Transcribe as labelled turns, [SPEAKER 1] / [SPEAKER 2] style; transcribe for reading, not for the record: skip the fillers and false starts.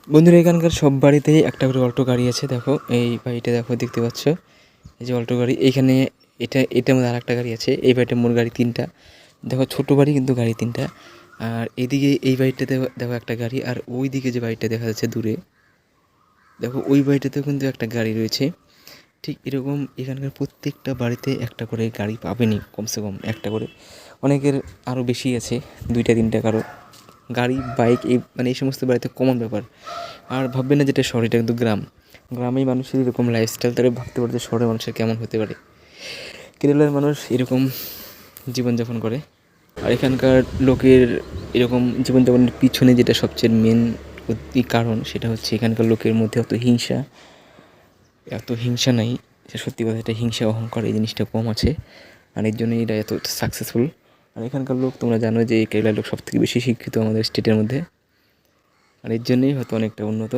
[SPEAKER 1] বন্ধুরা, এখানকার সব বাড়িতেই একটা করে অল্টো গাড়ি আছে। দেখো এই বাড়িটা, দেখো দেখতে পাচ্ছ, এই যে অল্টো গাড়ি। এইখানে এটার মধ্যে আর একটা গাড়ি আছে। এই বাড়িটার মোট গাড়ি 3টা। দেখো ছোট বাড়ি কিন্তু গাড়ি 3টা। আর এদিকে এই বাড়িটাতে দেখো একটা গাড়ি, আর ওই দিকে যে বাড়িটা দেখা যাচ্ছে দূরে, দেখো ওই বাড়িটাতেও কিন্তু একটা গাড়ি রয়েছে। ঠিক এরকম এখানকার প্রত্যেকটা বাড়িতে একটা করে গাড়ি পাবেনই, কমসে কম একটা করে। অনেকের আরও বেশি আছে, 2টা 3টা কারো গাড়ি, বাইক, এই মানে এই সমস্ত বাড়িতে কমন ব্যাপার। আর ভাববে না যেটা শহর, এটা কিন্তু গ্রাম। গ্রামেই মানুষের এরকম লাইফস্টাইল, তারা ভাবতে পারে যে শহরের মানুষের কেমন হতে পারে। কেরালার মানুষ এরকম জীবনযাপন করে। আর এখানকার লোকের এরকম জীবনযাপনের পিছনে যেটা সবচেয়ে মেন কারণ, সেটা হচ্ছে এখানকার লোকের মধ্যে এত হিংসা নাই। সত্যি কথা, এটা হিংসা অহংকার এই জিনিসটা কম আছে, আর এর জন্যই এরা এত সাকসেসফুল। আর এখানকার লোক, তোমরা জানো যে কেরালার লোক সবথেকে বেশি শিক্ষিত আমাদের স্টেটের মধ্যে, আর এর জন্যই হয়তো অনেকটা উন্নত।